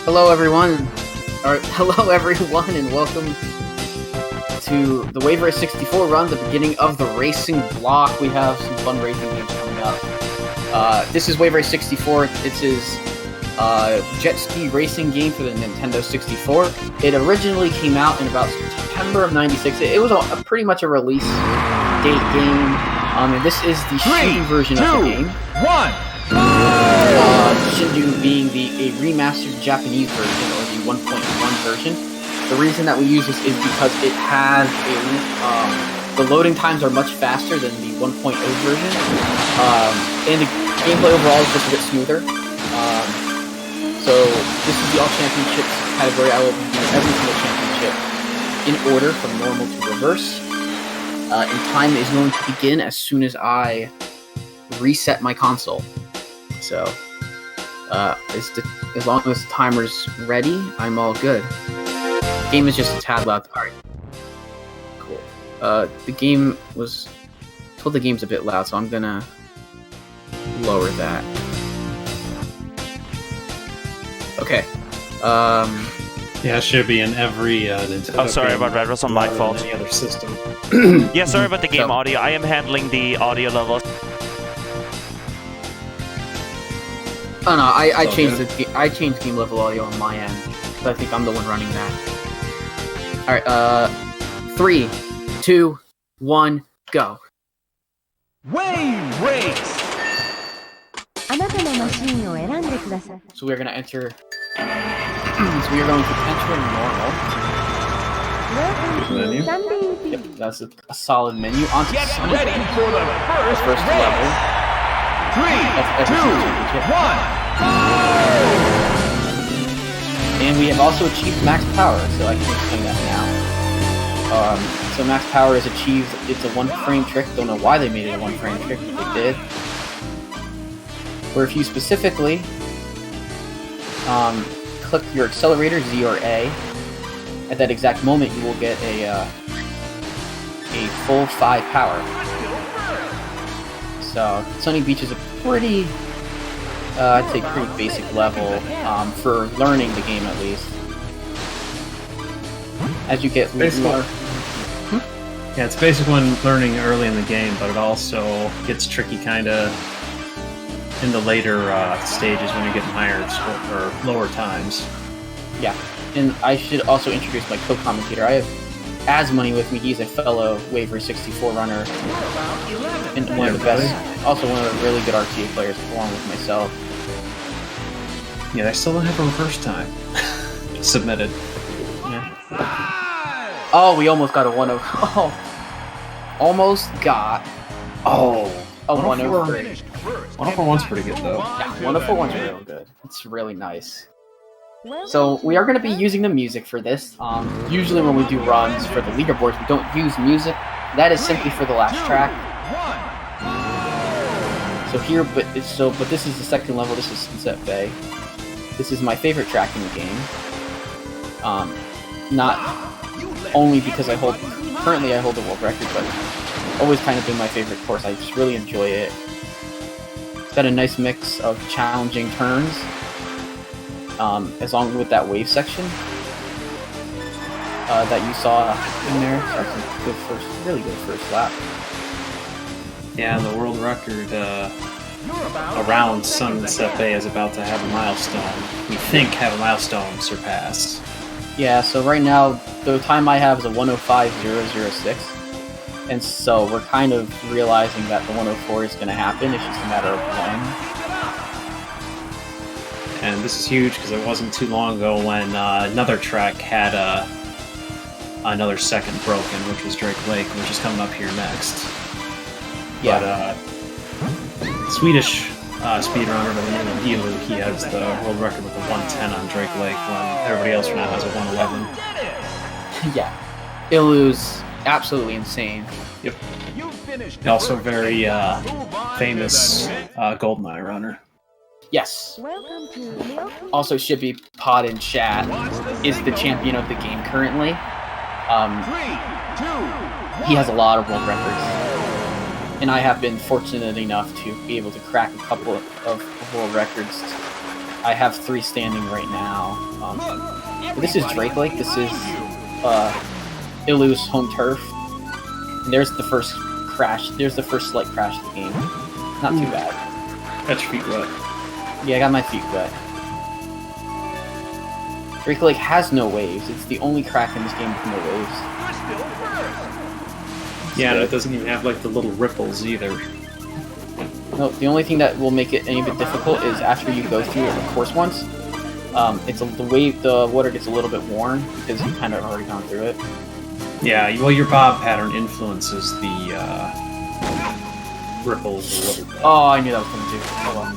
Hello everyone, and welcome to the Wave Race 64 run, the beginning of the racing block. We have some fun racing games coming up. This is Wave Race 64. It's his jet ski racing game for the Nintendo 64. It originally came out in about September of '96. It was pretty much a release date game. And this is the shooting version of the game. 1. Shinju being a remastered Japanese version, or the 1.1 version. The reason that we use this is because it has the loading times are much faster than the 1.0 version, and the gameplay overall is just a bit smoother. So this is the All Championships category. I will be doing every single championship in order from normal to reverse. And time is going to begin as soon as I reset my console. So, as long as the timer's ready, I'm all good. The game is just a tad loud. Alright. Cool. The game's a bit loud, so I'm gonna lower that. Okay. Yeah, it should be in every Nintendo. Oh, sorry about that. It was on my fault. Any other system. Yeah, sorry about the game audio. I am handling the audio levels. Oh no, I changed game level audio on my end, so I think I'm the one running that. Alright, 3, 2, 1, go. Wave Race! So we're gonna enter. So we are going to enter normal. Menu. Yep, that's a solid menu. On to Get Sunny. ready for the First race. level. 3, 2, 1. And we have also achieved max power, so I can explain that now. So max power is achieved. It's a one-frame trick. Don't know why they made it a one-frame trick, but they did. Where if you specifically click your accelerator, Z or A, at that exact moment you will get a full 5 power. So Sunny Beach is a pretty, I'd say pretty basic level for learning the game at least. As you get more... Yeah, it's basic when learning early in the game, but it also gets tricky kind of in the later stages when you're getting higher or lower times. Yeah, and I should also introduce my co-commentator. I have Asmoney with me. He's a fellow Wave Race 64 runner and one of the best, also one of the really good RTA players along with myself. Yeah, I still don't have a reverse time submitted. Yeah. Oh, we almost got a 1-0. Oh, almost got. Oh, a 1-0. 101's pretty good though. Yeah, 1-0-1's real good. It's really nice. So we are going to be using the music for this. Usually when we do runs for the leaderboards, we don't use music. That is simply for the last track. So here, but this is the second level. This is Sunset Bay. This is my favorite track in the game. Not only because currently I hold the world record, but always kind of been my favorite course. I just really enjoy it. It's got a nice mix of challenging turns, along with that wave section that you saw in there. So that's a really good first lap. Yeah, the world record around Sunset Bay is about to have a milestone. We think have a milestone surpassed. Yeah, so right now the time I have is a 105.006. And so we're kind of realizing that the 104 is going to happen. It's just a matter of when. And this is huge because it wasn't too long ago when another track had another second broken, which was Drake Lake, which is coming up here next. Yeah. But Swedish speedrunner by the name of Elu, he has the world record with a 110 on Drake Lake when everybody else now has a 111. Yeah. Ilu's absolutely insane. Yep. Also very famous GoldenEye runner. Yes. Also, Shippy Pod in chat is the champion of the game currently. He has a lot of world records. And I have been fortunate enough to be able to crack a couple of world records I have 3 standing right now. This is Drake Lake. This is Ilu's home turf. And there's the first crash. There's the first slight crash of the game. Not too bad. Got your feet wet. Yeah, I got my feet wet. Drake Lake has no waves. It's the only crack in this game with no waves. Yeah, and it doesn't even have like the little ripples either. No, the only thing that will make it any bit difficult is after you go through the course once, the water gets a little bit worn because you've kind of already gone through it. Yeah, well, your bob pattern influences the ripples a little bit. Oh, I knew that was coming too. Oh well.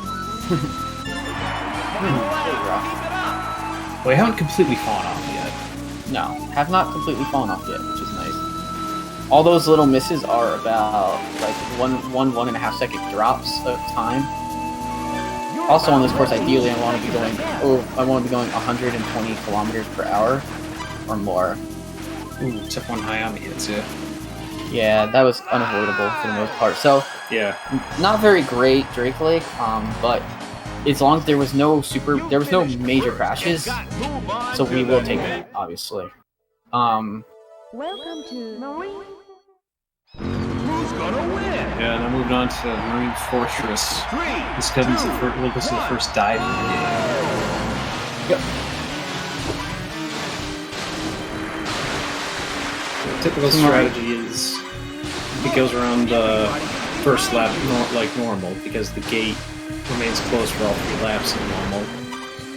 We haven't completely fallen off yet. No, have not completely fallen off yet, which is nice. All those little misses are about like 1.5 second drops of time. Also on this course, ideally, I want to be going 120 kilometers per hour or more. Ooh, except one Hayami hits you. Yeah, that was unavoidable for the most part. So yeah, not very great Drake Lake, but as long as there was no major crashes, so we will take it, obviously. Welcome to Marine. Who's gonna win? Yeah, now moving on to Marine Fortress. This is the first dive in the game. Yep. The typical strategy is it goes around the first lap like normal because the gate remains closed for all 3 laps in normal.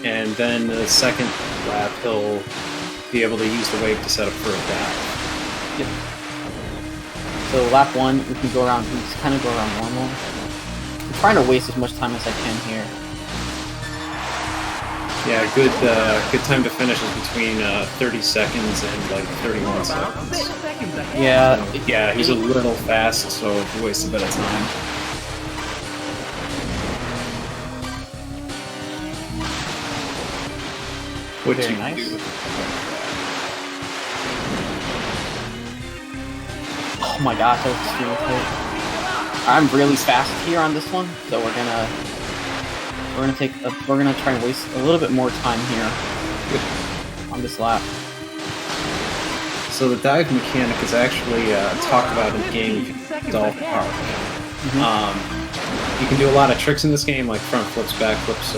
And then the second lap, he'll be able to use the wave to set up for a dive. Yep. So lap 1, we can go around. We just kind of go around normal. I'm trying to waste as much time as I can here. Yeah, good time to finish is between 30 seconds and like 31 seconds. Yeah. Yeah, he's a little fast, so he wastes a bit of time. Which Very you can nice. do. Oh my gosh, that was extremely close. I'm really fast here on this one, so we're gonna try and waste a little bit more time here on this lap. So the dive mechanic is actually talked about in the game Dolphin Park. You can do a lot of tricks in this game, like front flips, back flips,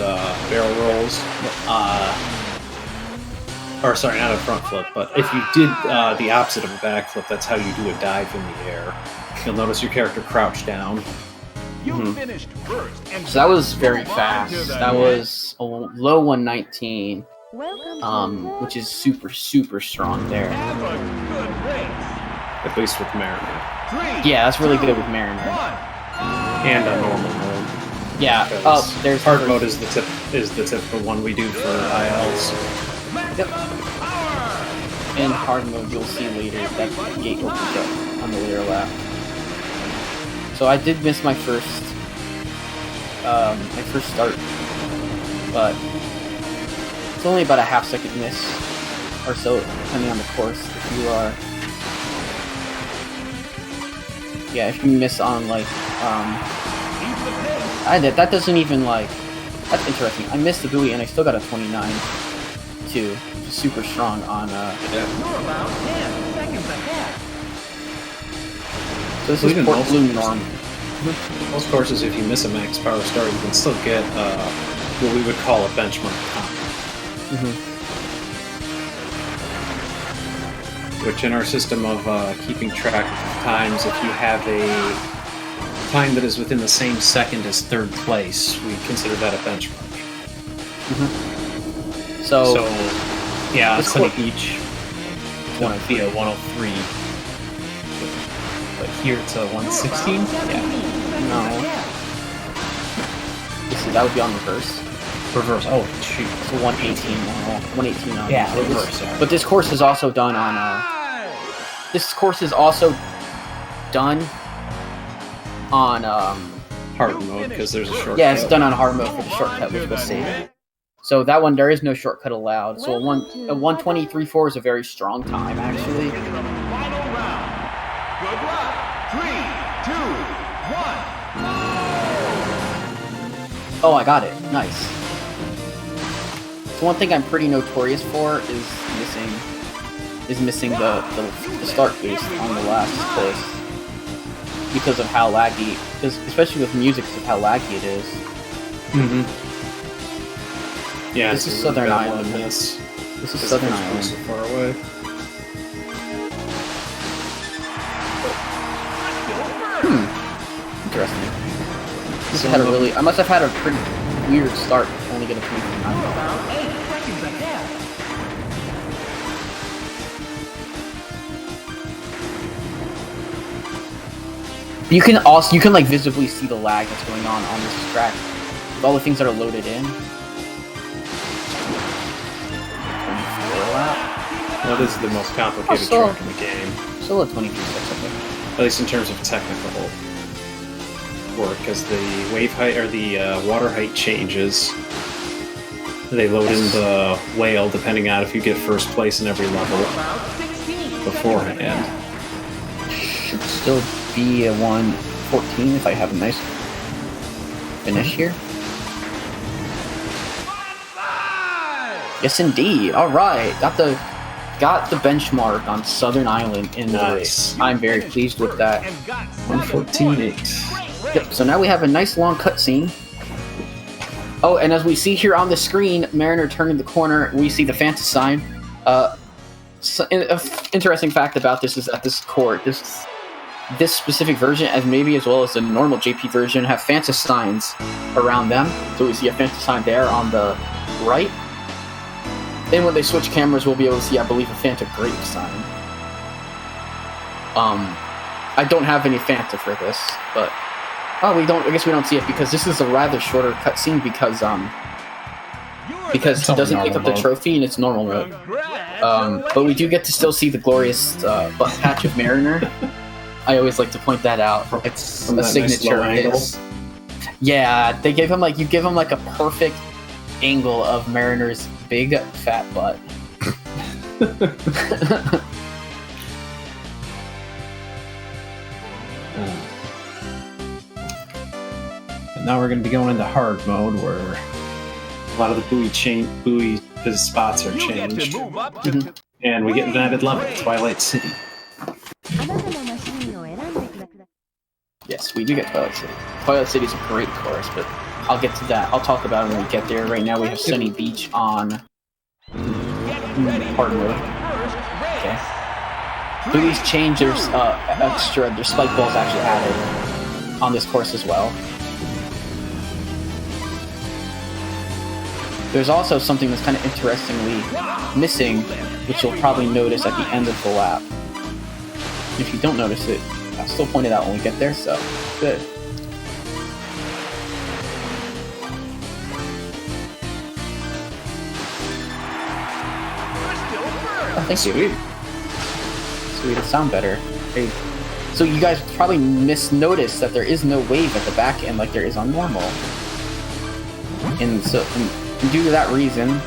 barrel rolls. Or sorry, not a front flip, but if you did the opposite of a backflip, that's how you do a dive in the air. You'll notice your character crouch down. You finished first, and So that was very fast. That was a low 119, which is super strong there. have a good race. At least with Mariner. 3, Yeah, that's really good with Mariner. 1. And a normal mode. Yeah. Oh, there's hard mode is the typical one we do for ILs. Yep. In hard mode, you'll see later that the gate opens up on the later lap. So I did miss my first start, but it's only about a half second miss or so, depending on the course. If you are, yeah, if you miss on like, that doesn't even like, that's interesting. I missed the buoy and I still got a 29 too, which is super strong on You're about 10 seconds ahead. So this is Port Blue norm. Most courses, if you miss a max power start, you can still get what we would call a benchmark time. Which in our system of keeping track of times, if you have a time that is within the same second as third place, we consider that a benchmark. So yeah, this Sunny Beach would be a 103. But here it's a 116? Yeah. No. That would be on reverse. Reverse. Oh, shoot. So 118. 118 on Yeah, reverse. But this course is also done on hard mode because there's a shortcut. Yeah, it's done on hard mode for the shortcut, which was saved. So that one, there is no shortcut allowed. So a 123.4 is a very strong time, actually. Into the final round. Good luck. 3, 2, 1. Oh, I got it. Nice. So one thing I'm pretty notorious for is missing the start boost on the last course because of how laggy. Because especially with music, because of how laggy it is. Mm-hmm. Yeah, this is Southern Island. This is Southern Island. So far away. Interesting. I must have had a pretty weird start. Only get a 3 from 9. You can like visibly see the lag that's going on this track. With all the things that are loaded in. 24 lap. Well, this is the most complicated track in the game. Still a 23 seconds. At least in terms of technical work, because the wave height or the water height changes. They load in the whale depending on if you get first place in every level beforehand. Should still be a 1:14 if I have a nice finish here. Yes, indeed. All right, got the benchmark on Southern Island in the race. I'm very pleased with that. 1:14.8. Yep. So now we have a nice long cutscene. Oh, and as we see here on the screen, Mariner turning the corner, we see the Fanta sign. So, an interesting fact about this is that this specific version, as well as the normal JP version, have Fanta signs around them. So we see a Fanta sign there on the right. And when they switch cameras, we'll be able to see, I believe, a Fanta grape sign. I don't have any Fanta for this, but I guess we don't see it because this is a rather shorter cutscene because he doesn't pick up the trophy and it's normal mode. But we do get to still see the glorious butt patch of Mariner. I always like to point that out. It's a signature. Nice yeah, they give him you give him a perfect angle of Mariner's big fat butt. And now we're going to be going into hard mode where a lot of the buoy spots are changed. And we get an added level, Twilight City. Yes, we do get Twilight City. Twilight City is a great course, but I'll get to that. I'll talk about it when we get there. Right now we have Sunny Beach on hard mode. Okay. Buoys change, their spike balls actually added on this course as well. There's also something that's kind of interestingly missing, which you'll probably notice at the end of the lap. If you don't notice it, I'll still point it out when we get there, so good. Oh, thank you. Sweet, it sound better. Hey. So you guys probably misnoticed that there is no wave at the back end like there is on normal. And so due to that reason,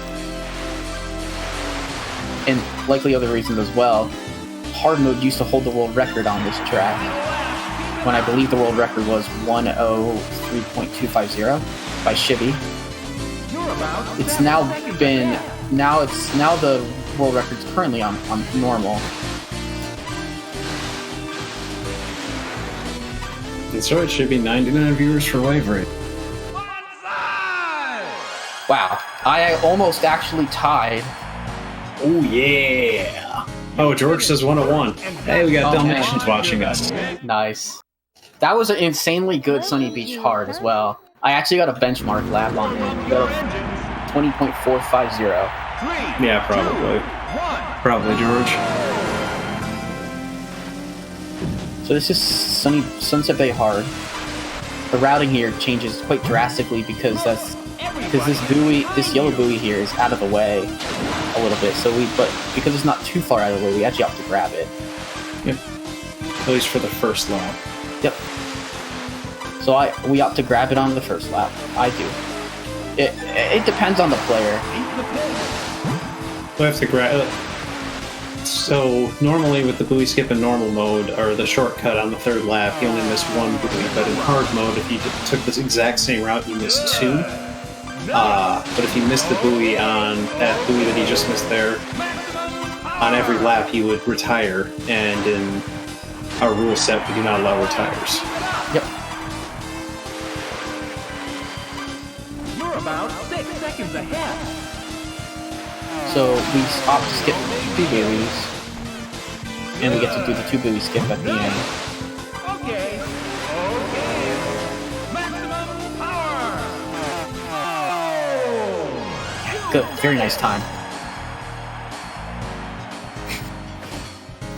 and likely other reasons as well, hard mode used to hold the world record on this track, when I believe the world record was 1:03.250 by Shibby. It's now the world record's currently on normal. And so it should be 99 viewers for wave rate. Wow, I almost actually tied. Oh yeah! Oh, George says 101. Hey, we got Dalmatians watching us. Nice. That was an insanely good Sunny Beach hard as well. I actually got a benchmark lap on it. 20.450. Yeah, probably. Probably, George. So this is Sunset Bay hard. The routing here changes quite drastically because this yellow buoy here is out of the way a little bit. But because it's not too far out of the way, we actually have to grab it. Yep. At least for the first lap. Yep. So we opt to grab it on the first lap. I do. It depends on the player. We have to grab. So normally with the buoy skip in normal mode or the shortcut on the third lap, you only miss one buoy. But in hard mode, if you took this exact same route, you miss two. But if he missed the buoy on that buoy that he just missed there, on every lap he would retire, and in our rule set we do not allow retires. Yep. You're about 6 seconds ahead. So we opt to skip 2 buoys, and we get to do the 2 buoy skip at the end. Okay. Maximum power. Good, very nice time.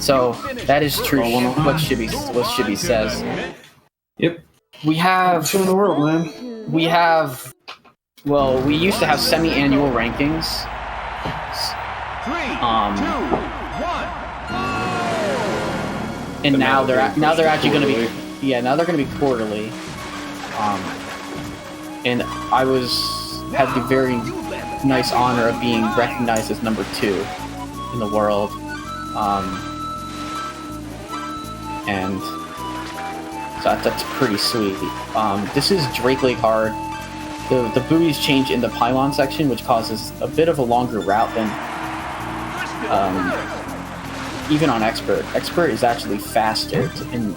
So that is true. What Shibby says. Yep. We have. What's in the world, man? We have. Well, we used to have semi-annual rankings. 3, 2, 1. And now they're actually going to be. Yeah, now they're going to be quarterly. And I had the very nice honor of being recognized as number 2 in the world. And so that's pretty sweet. This is Drake Lake Hard. The buoys change in the pylon section, which causes a bit of a longer route than even on Expert. Expert is actually faster, and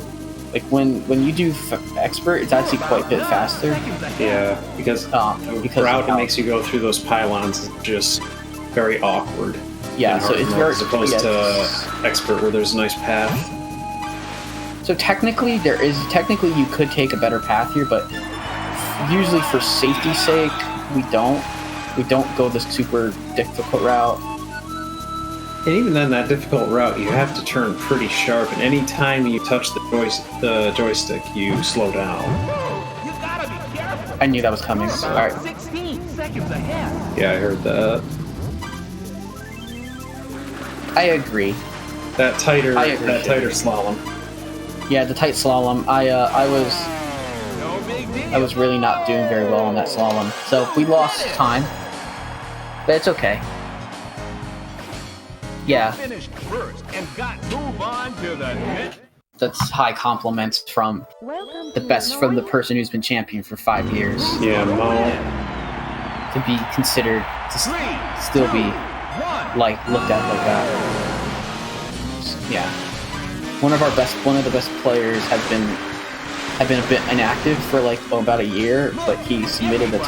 like when you do Expert, it's actually quite a bit faster. Yeah, because the route that makes you go through those pylons is just very awkward. Yeah, so it's very as opposed to Expert, where there's a nice path. So technically, you could take a better path here, but usually for safety's sake, we don't go the super difficult route. And even then, that difficult route, you have to turn pretty sharp, and any time you touch the joystick, you slow down. You gotta be careful. I knew that was coming. You're All about right. 16 seconds ahead. Yeah, I heard that. I agree. That tighter agree. slalom. Yeah, the tight slalom. I was really not doing very well on that slalom, so we lost time, but it's okay. Yeah, Finished first and got move on to the next. that's high compliments from the person who's been champion for 5 years Yeah, Mo. to be considered to still be like looked at like that. Yeah, one of the best players have been a bit inactive for like about a year, but he submitted a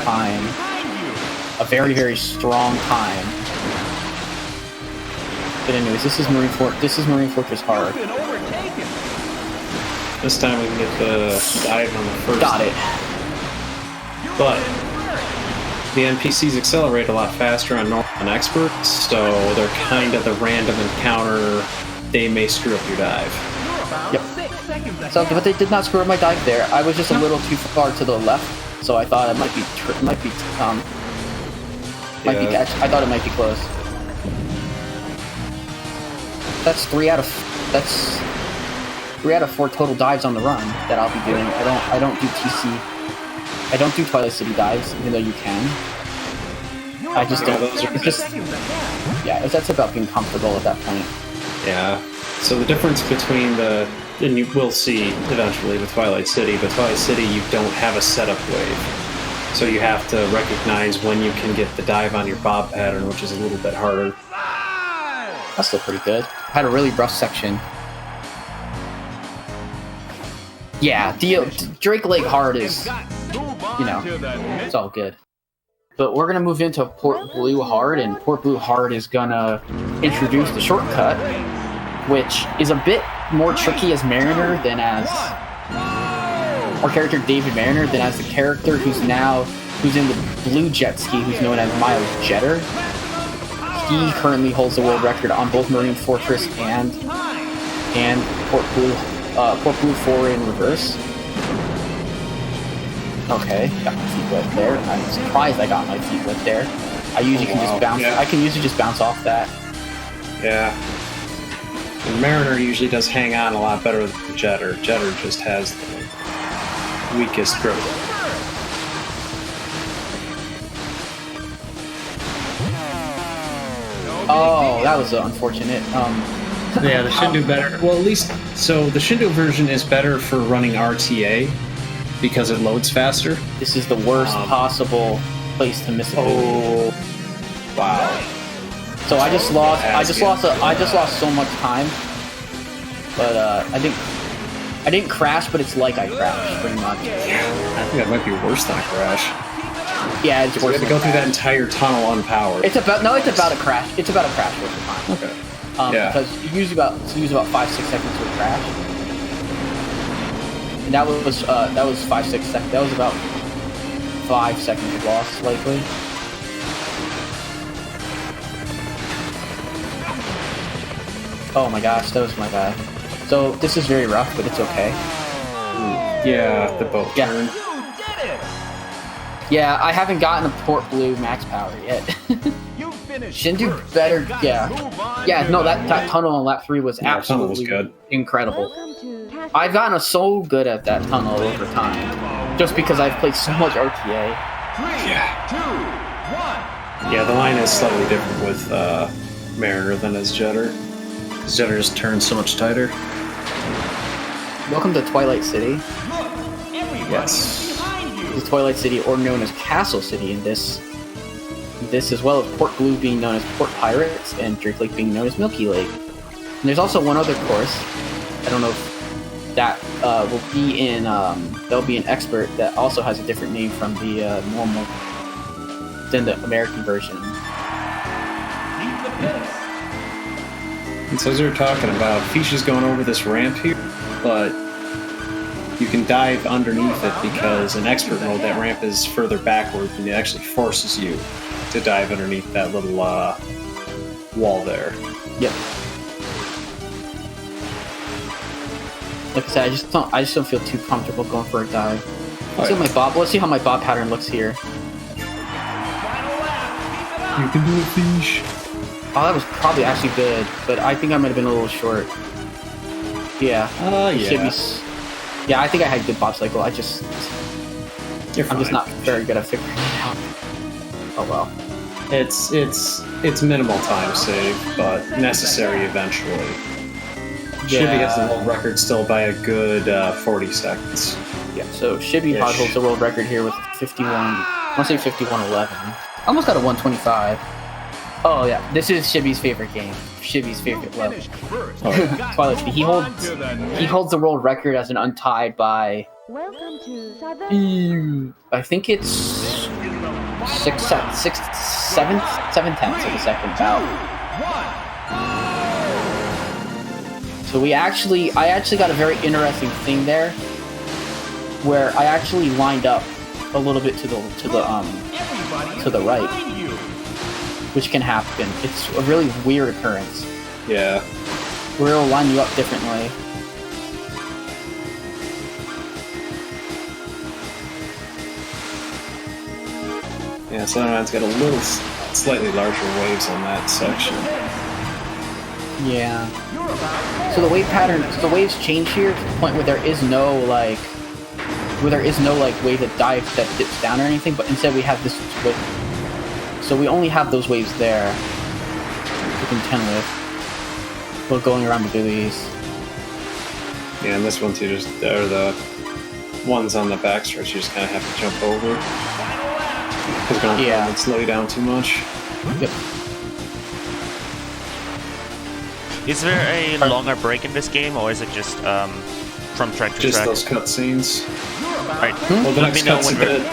very, very strong time. But anyways, this is Marine Fortress Hard. This time we can get the dive on the first. Got it. But the NPCs accelerate a lot faster on normal and expert, so they're kind of the random encounter. They may screw up your dive. Yep. So, but they did not screw up my dive there. I was just a little too far to the left, so I thought it might be I thought it might be close. That's 3 out of 4 total dives on the run that I'll be doing. I don't do TC. I don't do Twilight City dives, even though you can. I just don't. It's just, yeah, that's about being comfortable at that point. Yeah. So the difference between and you will see eventually with Twilight City, but Twilight City you don't have a setup wave. So you have to recognize when you can get the dive on your bob pattern, which is a little bit harder. That's still pretty good. I had a really rough section. Yeah, Drake Lake Hard is, it's all good. But we're gonna move into Port Blue Hard, and Port Blue Hard is gonna introduce the shortcut, which is a bit more tricky as Mariner than as our character David Mariner than as the character who's in the blue jet ski, who's known as Miles Jetter. He currently holds the world record on both Marine Fortress and Port Blue 4 in reverse. Okay, got my feet wet there. I'm surprised I got my feet wet there. I usually can just bounce. Yeah. I can usually just bounce off that. Yeah. And Mariner usually does hang on a lot better than Jetter. Jetter just has the weakest grip. Oh, that was unfortunate. Yeah, the Shindu better. Well, at least so the Shindu version is better for running RTA because it loads faster. This is the worst possible place to miss a booty. Oh, wow. So I just lost so much time. But I didn't crash, but it's like I crashed pretty much. I think that might be worse than a crash. Yeah, it's We worse. had to go through that entire tunnel unpowered. It's about a crash. It's about a crash worth of time. Okay. Because you use about 5-6 seconds to a crash. And that was 5-6 seconds. That was about 5 seconds of loss, likely. Oh my gosh, that was my bad. So this is very rough, but it's okay. Yeah, the boat turn. Yeah, I haven't gotten a Port Blue max power yet. Shindu better, yeah. Yeah, no, that tunnel on lap 3 was absolutely good. Incredible. I've gotten so good at that tunnel over time, just because I've played so much RTA. Yeah, the line is slightly different with Mariner than his Jetter. His Jetter just turns so much tighter. Welcome to Twilight City. Yes. The Twilight City, or known as Castle City in this, as well as Port Blue being known as Port Pirates, and Drake Lake being known as Milky Lake. And there's also one other course. I don't know if that will be in. There'll be an expert that also has a different name from the normal than the American version. And so as we were talking about, Feesh is going over this ramp here, but you can dive underneath it because in expert mode that ramp is further backward and it actually forces you to dive underneath that little wall there. Yep. Like I said, I just don't feel too comfortable going for a dive. Let's see how my bob pattern looks here. You can do it, Feesh. Oh, that was probably actually good, but I think I might have been a little short. Yeah. Yeah, I think I had good bob cycle. I'm just not very good at figuring it out. Oh well. It's minimal time save, but necessary eventually. Yeah. Shibby has the world record still by a good 40 seconds. Yeah, so Shibby probably holds the world record here with 51. I want to say 51:11. Almost got a 125. Oh yeah, this is Shibby's favorite game. Shibby's favorite level. Twilight City. He holds the world record as an untied by. Welcome to Southern. I think it's 7 tenths of a second bout. So I actually got a very interesting thing there, where I actually lined up a little bit to the right, which can happen. It's a really weird occurrence. Yeah. Where it'll line you up differently. Yeah, Sunride's got a little slightly larger waves on that section. Yeah. So the wave pattern, the waves change here to the point where there is no wave that dives that dips down or anything, but instead we have this wave. So we only have those waves there to contend with while going around the buoys. Yeah, and this one too, are the ones on the backstretch you just kind of have to jump over. Because going would slow you down too much. Yep. Is there a longer break in this game, or is it just from track to just track? Just those cutscenes. Right. Well, the Let next me know when cutscene.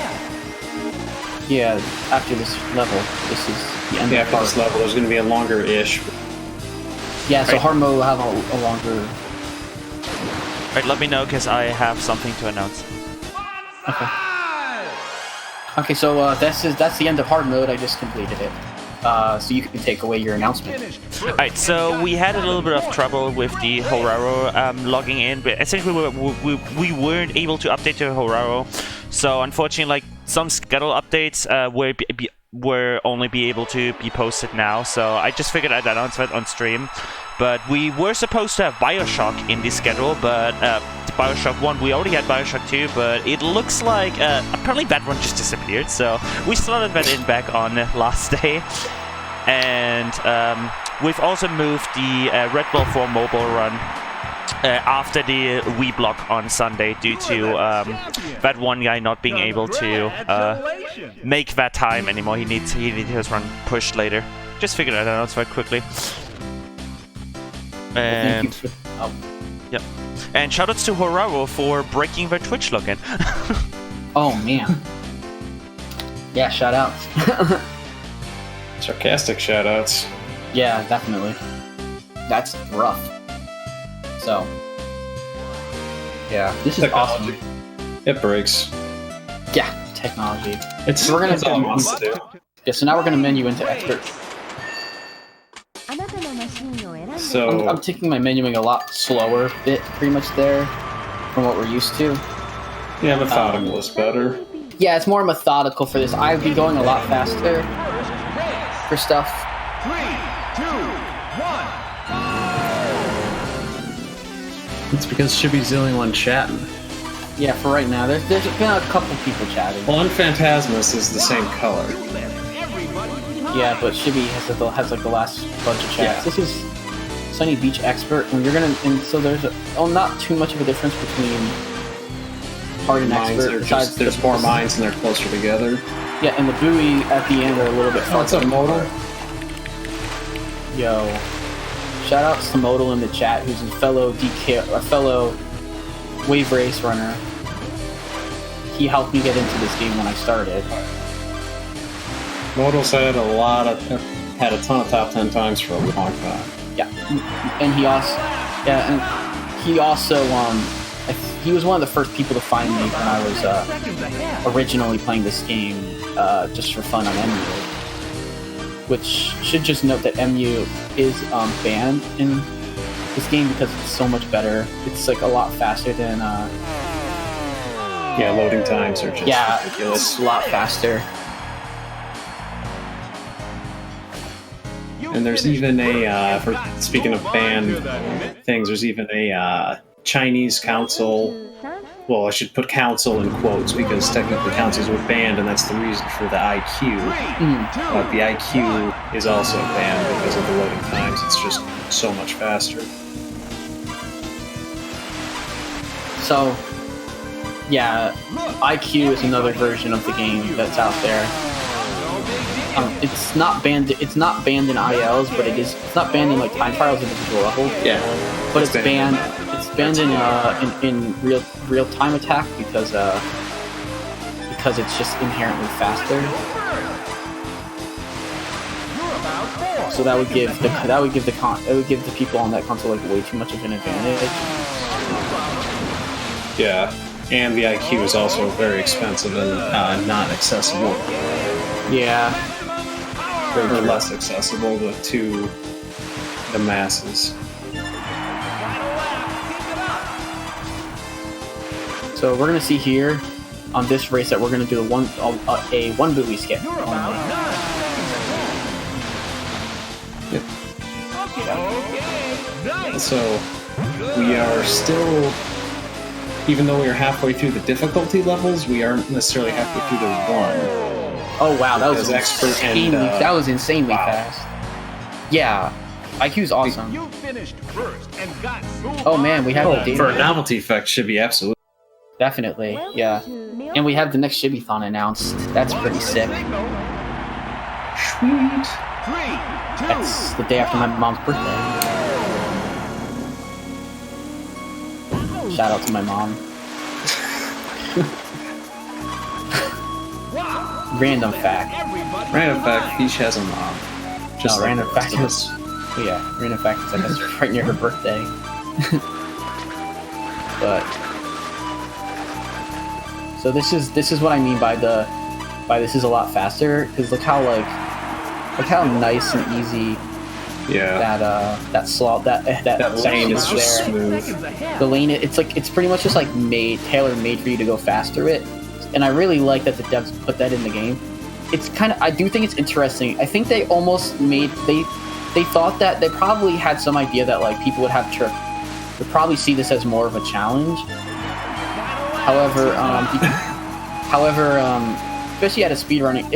Yeah, after this level, this is the end of After this level, there's going to be a longer-ish. Yeah, so hard mode will have a longer. Alright, let me know because I have something to announce. Okay. Okay, so that's the end of hard mode. I just completed it. So you can take away your announcement. Alright, so we had a little bit of trouble with the Horaro logging in, but essentially we weren't able to update to Horaro. So unfortunately, like some schedule updates were only be able to be posted now. So I just figured I'd announce it on stream. But we were supposed to have Bioshock in the schedule, but Bioshock 1, we already had Bioshock 2, but it looks like apparently that one just disappeared. So we slotted that in back on last day. And we've also moved the Red Bull 4 mobile run after the Wii block on Sunday due to that one guy not being able to make that time anymore. He needs his run pushed later. Just figured that out very quickly. And yeah, and shoutouts to Horaro for breaking their Twitch login. Oh man. Yeah, shoutouts. Sarcastic shoutouts. Yeah, definitely. That's rough. So, yeah, this is awesome. It breaks. Yeah, technology. It's We're gonna that's all it wants to do. Yeah, so now we're gonna menu into expert. So I'm taking my menuing a lot slower bit, pretty much there, from what we're used to. yeah, methodical is better. Yeah, it's more methodical for this. I've been going a lot faster for stuff. 3, 2, 1. It's because Shibby's the only one chatting. Yeah, for right now. There's been a couple people chatting. Well, Unphantasmus is the same color. Yeah, but Shibby has like the last bunch of chats. Yeah. This is Sunny Beach Expert, and you're gonna so there's not too much of a difference between hard and Mines expert. are Besides just, there's more mines and they're closer together. Yeah, and the buoy at the end are a little bit Oh, what's up, Modal? Yo, shout out to Modal in the chat, who's a fellow wave race runner. He helped me get into this game when I started. Modal's had a ton of top 10 times for a long time. Yeah, and he also he was one of the first people to find me when I was originally playing this game just for fun on MU. Which should just note that MU is banned in this game because it's so much better. It's like a lot faster than Yeah, loading times are just ridiculous. It's a lot faster. And there's even for speaking of banned things, there's even a Chinese council. Well, I should put council in quotes because technically councils were banned, and that's the reason for the IQ. But the IQ is also banned because of the loading times. It's just so much faster. So, yeah, IQ is another version of the game that's out there. It's not banned. It's not banned in ILs, but it's not banned in like time trials individual levels. Yeah, but it's banned. It's banned in real time attack because it's just inherently faster. So that would give the people on that console like way too much of an advantage. Yeah, and the IQ is also very expensive and not accessible. Yeah. Or less accessible to the masses. So we're gonna see here on this race that we're gonna do a one buoy skip. Yep. So we are still, even though we are halfway through the difficulty levels, we aren't necessarily halfway through the run. Oh wow, that was that was insanely fast. Yeah, IQ's awesome. You finished first and got Oh man, we have the data. For a novelty effect, should be absolutely. Definitely, yeah. And we have the next Shibby-thon announced. That's pretty sick. Sweet. 3, 2. That's the day after my mom's birthday. Shout out to my mom. Random fact. Random fact, Feesh has a mom. Just random fact is... Oh yeah, random fact is that that's right near her birthday. But... So this is what I mean by this is a lot faster, because look how nice and easy that lane is just smooth. The lane, it's pretty much just like tailor-made for you to go fast through it, and I really like that the devs put that in the game. I do think it's interesting. I think they almost they thought that they probably had some idea that like people would probably see this as more of a challenge. However, especially at a speedrunning,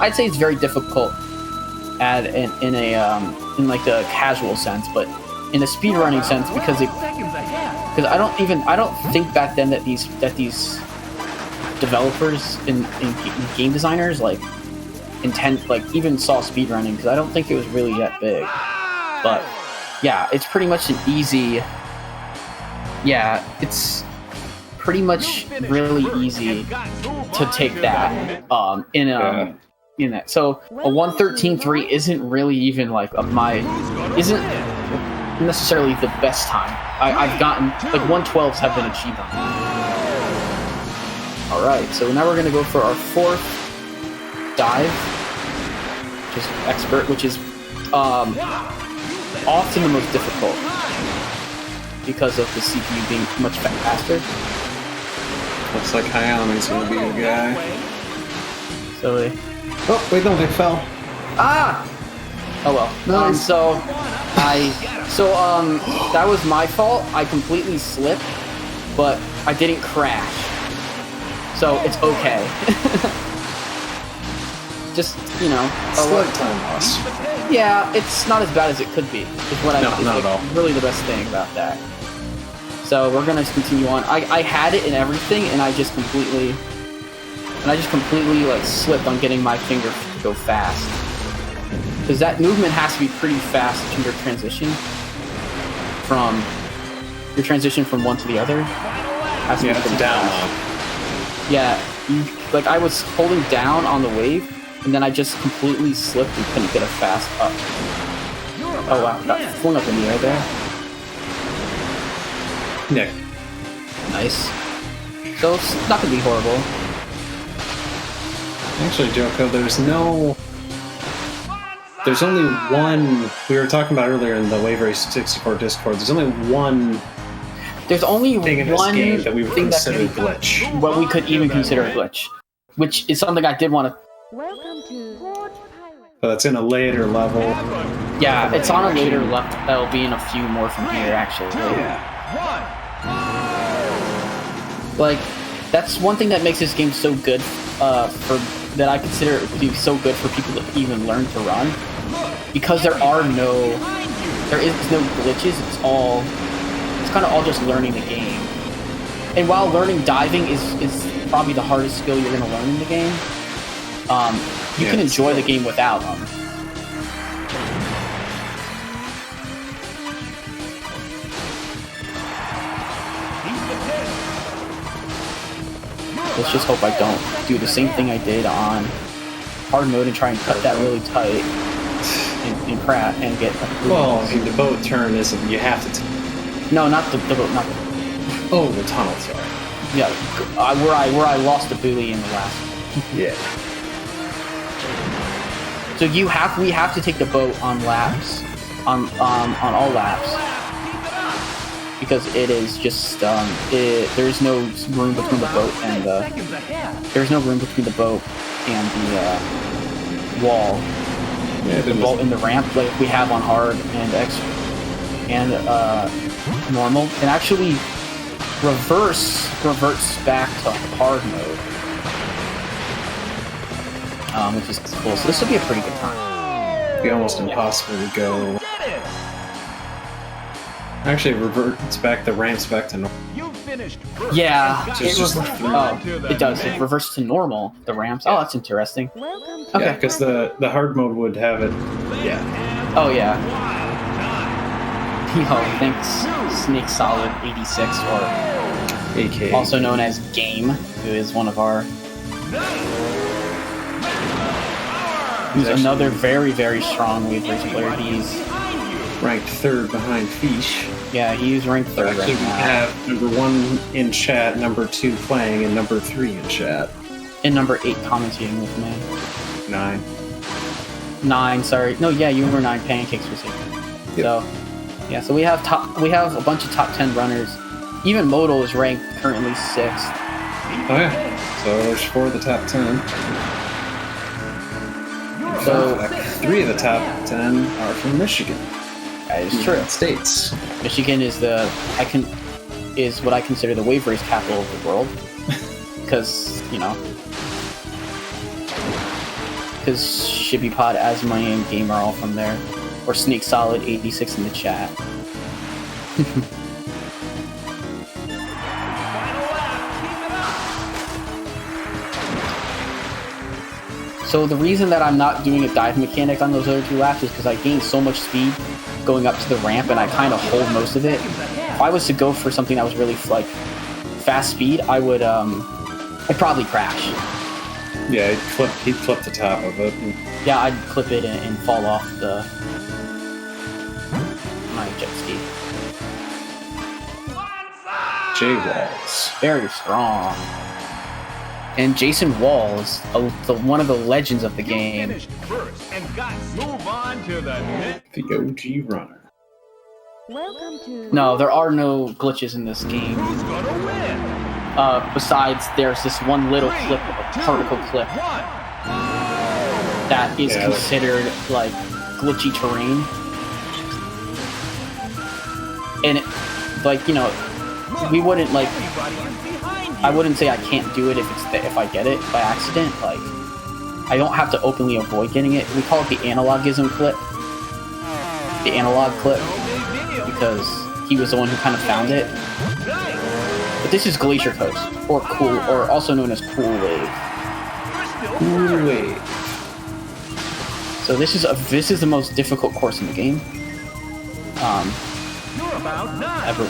I'd say it's very difficult in like the casual sense, but in a speedrunning sense because I don't think back then that these developers and game designers like even saw speedrunning, because I don't think it was really that big. But yeah, it's pretty much an easy. Yeah, it's pretty much really easy to take that in that. So a 1:13.3 isn't really even like isn't necessarily the best time. I've gotten like 1:12s have been achieved on that. All right, so now we're gonna go for our fourth dive, which is expert, which is often the most difficult because of the CPU being much faster. Looks like Hayami's gonna be the guy. So oh wait, no, they fell. Ah! Oh well. Nice. That was my fault. I completely slipped, but I didn't crash. So it's okay. Just, you know, slight time loss. Yeah, it's not as bad as it could be. Is what not at all. Really the best thing about that. So we're gonna continue on. I had it and everything, and I just completely like slipped on getting my finger to go fast. Because that movement has to be pretty fast to your transition from one to the other. Has to be pretty down. fast. Yeah, like I was holding down on the wave, and then I just completely slipped and couldn't get a fast up. Oh wow, got flung up in the air there. Nick. Nice. So it's not gonna be horrible. Actually, Joko, there's only one. We were talking about earlier in the Wave Race 64 Discord. There's only one thing in this game that we would consider a glitch. What we could even consider a glitch, which is something I did want to. Welcome to Port Pirate. But it's in a later level. Yeah, it's on a later level. That'll be in a few more from here, actually. Yeah. Like, that's one thing that makes this game so good. That I consider it to be so good for people to even learn to run, because there is no glitches. It's kind of all just learning the game. And while learning diving is probably the hardest skill you're going to learn in the game, you can enjoy the game without them. Let's just hope I don't do the same thing I did on hard mode and try and cut that really tight and get. Well, I mean, the boat turn isn't. You have to. No, not the boat. Not the. Oh, the tunnel. Sorry. Yeah, where I lost the buoy in the last. Yeah. So we have to take the boat on laps, on all laps, because it is just there's no room between the boat and the wall. Yeah, the boat and the ramp like we have on hard and normal, and actually reverts back to hard mode, which is cool. So this will be a pretty good time. It'd be almost impossible to go. Actually, it reverts back the ramps back to normal. Yeah, it does. It reverts to normal, the ramps. Oh, that's interesting. Welcome to Okay. Yeah, because the hard mode would have it. Yeah. Oh, yeah. Yo, thanks, Snake Solid 86, or AK. also known as Game, who is one of our... Who's another very, very strong Wave Race player. He's ranked 3rd behind Feesh. Yeah, he's ranked 3rd Actually, right we now. have number 1 in chat, number 2 playing, and number 3 in chat. And number 8 commentating with me. 9. 9, sorry. No, yeah, you were 9 pancakes for second. Yep. So, yeah, so we have a bunch of top 10 runners. Even Modal is ranked currently 6th. Oh yeah. So there's 4 of the top 10. So 3 of the top 10 are from Michigan. that is true. United States. Michigan is what I consider the wave race capital of the world, because ShibbyPod, Asmani, and Game are all from there, or Snake Solid 86 in the chat. So the reason that I'm not doing a dive mechanic on those other 2 laps is because I gained so much speed going up to the ramp, and I kind of hold most of it. If I was to go for something that was really like fast speed, I would I'd probably crash. Yeah, he'd flip the top of it. Yeah, I'd clip it and fall off my jet ski. J-Walls. Very strong. And Jason Walls, one of the legends of the game. Finished first and got move on to the next. The OG runner. Welcome to No, there are no glitches in this game. Who's gonna win? Besides, there's this one little clip, a particle clip, that is considered like glitchy terrain. And it, like, you know, we wouldn't like. I wouldn't say I can't do it if I get it by accident. Like, I don't have to openly avoid getting it. We call it the analogism clip. The analog clip. Because he was the one who kind of found it. But this is Glacier Coast, or also known as Cool Wave. Cool Wave. So this is the most difficult course in the game.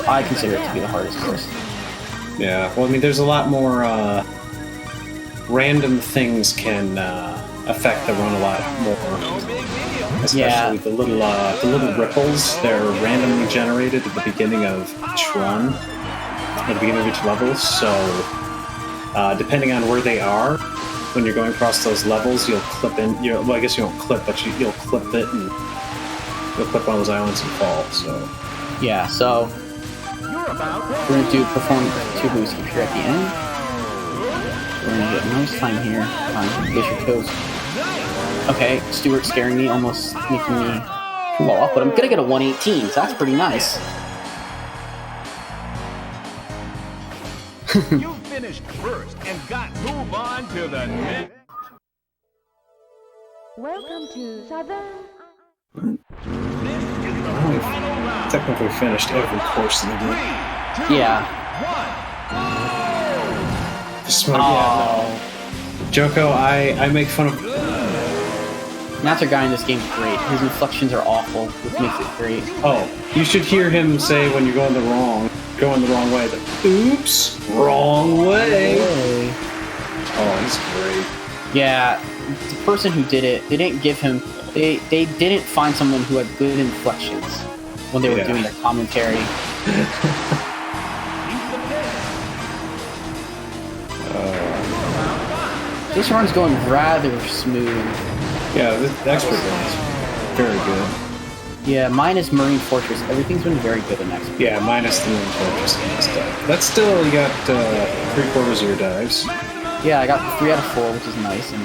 I consider it to be the hardest course. Yeah, well, I mean, there's a lot more random things can affect the run a lot more. Especially the little ripples. They're randomly generated at the beginning of each run, at the beginning of each level. So, depending on where they are, when you're going across those levels, you'll clip in. Well, I guess you won't clip, but you'll clip it, and you'll clip one of those islands and fall. So. Yeah. So. We're going to perform 2 boosts here at the end. We're going to get a nice time here on Glacier Coast. Okay, Stuart scaring me, almost making me fall off, but I'm going to get a 118, so that's pretty nice. You finished first and got move on to the next. Welcome to Southern. Technically finished every course in the game. Yeah. Joko, I make fun of. Master Guy in this game is great. His inflections are awful, which makes it great. Oh, you should hear him say when you're going the wrong way. Oops, wrong way. Oh, he's great. Yeah, the person who did it, they didn't give him. They didn't find someone who had good inflections when they were doing the commentary. This run's going rather smooth. Yeah, the expert run's very good. Yeah, minus Marine Fortress, everything's been very good in expert. Yeah, minus the Marine Fortress and stuff. That's still, you got 3/4 of your dives. Yeah, I got 3 out of 4, which is nice, and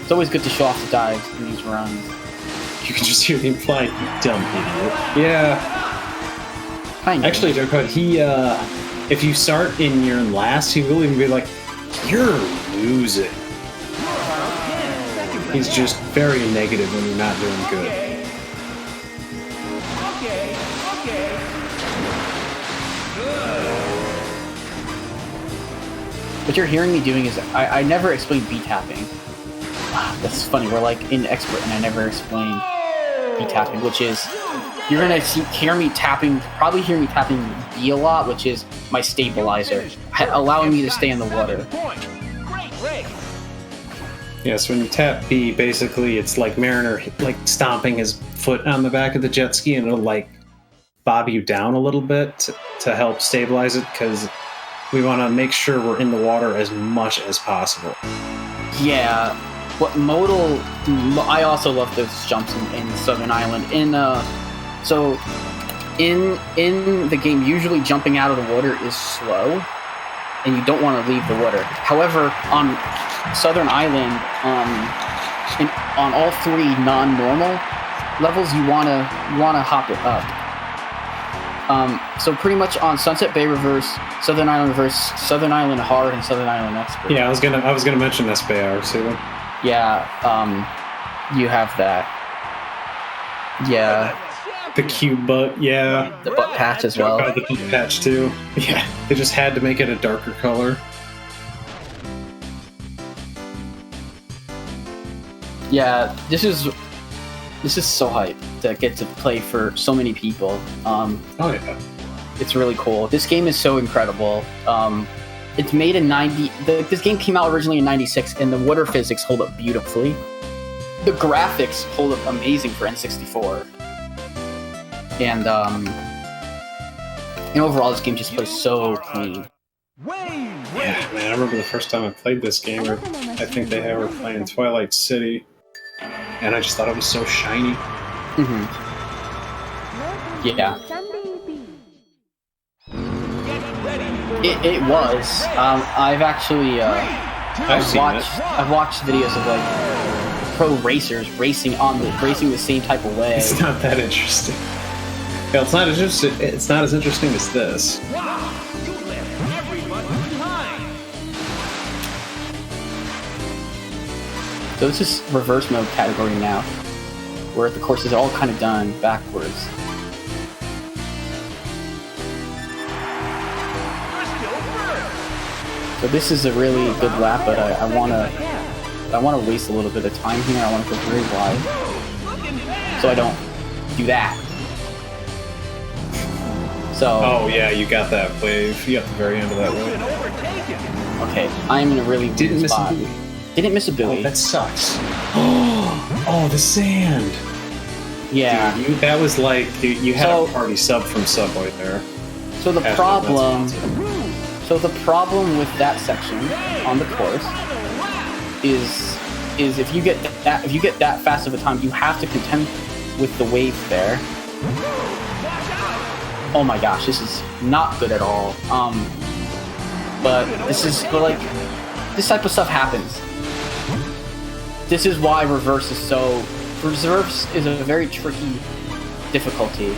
it's always good to show off the dives in these runs. You can just hear the implied, you dumb idiot. Yeah. Kind of. Actually, Joko, he, if you start and you're in last, he will even be like, you're losing. He's just very negative when you're not doing good. What you're hearing me doing is, I never explain B-tapping. That's funny, we're like in expert and I never explain B-tapping, which is, you're gonna hear me tapping B a lot, which is my stabilizer, allowing me to stay in the water. Yeah, so when you tap B, basically it's like Mariner like stomping his foot on the back of the jet ski, and it'll like bob you down a little bit to help stabilize it, because we want to make sure we're in the water as much as possible. Yeah, what modal? I also love those jumps in Southern Island. So in the game, usually jumping out of the water is slow, and you don't want to leave the water. However, on Southern Island, on all 3 non-normal levels, you wanna hop it up. So pretty much on Sunset Bay Reverse, Southern Island Reverse, Southern Island Hard, and Southern Island Expert. Yeah, I was gonna mention SBR too. Yeah, you have that. Yeah. The cube butt, yeah. The butt patch as well. Oh, the butt patch too. Yeah, they just had to make it a darker color. Yeah, this is so hype to get to play for so many people. Oh yeah. It's really cool. This game is so incredible. It's made in this game came out originally in '96, and the water physics hold up beautifully. The graphics hold up amazing for N64, and overall, this game just plays so clean. Yeah, man, I remember the first time I played this game. I think they were playing Twilight City, and I just thought it was so shiny. Yeah. It was. I've actually I've watched videos of like pro racers racing the same type of way. It's not that interesting. Yeah, it's not as interesting. It's not as interesting as this. So this is reverse mode category now, where the courses are all kind of done backwards. So this is a really good lap, but I wanna waste a little bit of time here. I want to go very wide, so I don't do that. So. Oh yeah, you got that wave. You got the very end of that wave. Okay, I'm in a really weird spot. Didn't miss a buoy. Oh, that sucks. Oh, the sand. Yeah. Dude, that was like you had a party sub from Subway there. So the problem. So the problem with that section on the course is if you get that fast of a time, you have to contend with the wave there. Oh my gosh, this is not good at all. But this type of stuff happens. This is why reverse is a very tricky difficulty.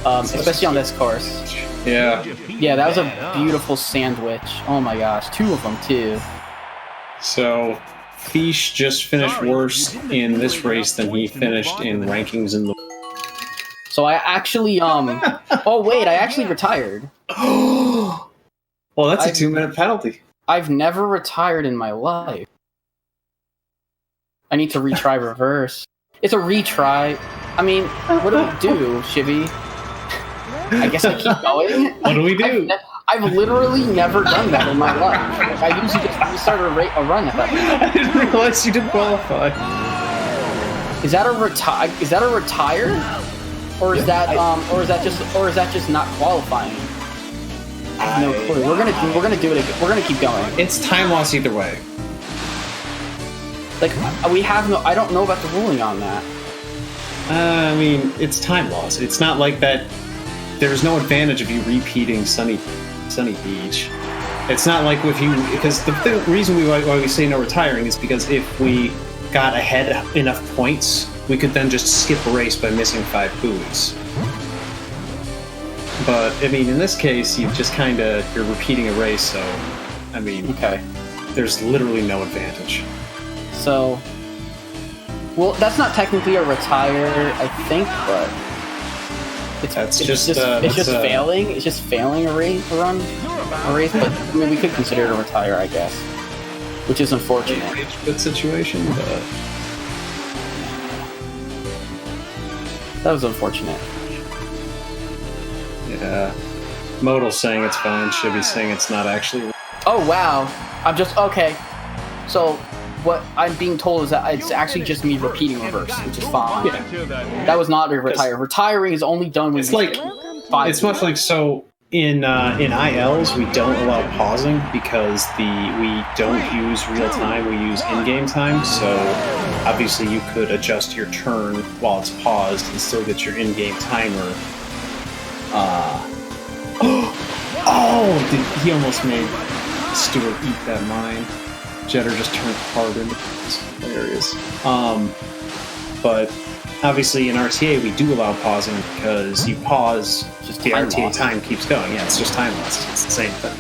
Especially on this course. Yeah. Yeah, that was a beautiful sandwich. Oh my gosh, 2 of them too. So, Feesh just finished worse in this race than he finished in rankings in the. So I actually oh wait, I actually retired. Well, that's a 2-minute penalty. I've never retired in my life. I need to retry reverse. It's a retry. I mean, what do we do, Shibby? I guess I keep going. What do we do? I've literally never done that in my life. Like, I usually just restart a run at that point. I didn't realize you didn't qualify. Is that a retire? Or is that just not qualifying? I have no clue. We're gonna do it again. We're gonna keep going. It's time loss either way. Like I don't know about the ruling on that. I mean, it's time loss. It's not like that. There's no advantage of you repeating Sunny Beach. It's not like because the reason why we say no retiring is because if we got ahead enough points, we could then just skip a race by missing 5 buoys. But I mean, in this case, you're repeating a race, so I mean, okay. There's literally no advantage. So, well, that's not technically a retire, I think, but it's just failing. It's just failing a race. But I mean, we could consider it a retire, I guess, which is unfortunate. Good situation, but that was unfortunate. Yeah, Modal's saying it's fine. Shibby's saying it's not actually. Oh wow! I'm just okay. So what I'm being told is that it's actually just me repeating reverse, which is fine. Yeah. That was not a retire. Retiring is only done when it's like 5. It's much like so in ILs we don't allow pausing because we don't use real time. We use in-game time. So obviously you could adjust your turn while it's paused and still get your in-game timer. He almost made Stewart eat that mine. Jetter just turned hard into it's hilarious. But obviously in RTA we do allow pausing because you pause, just the RTA time keeps going. Yeah, it's just time loss. It's the same thing.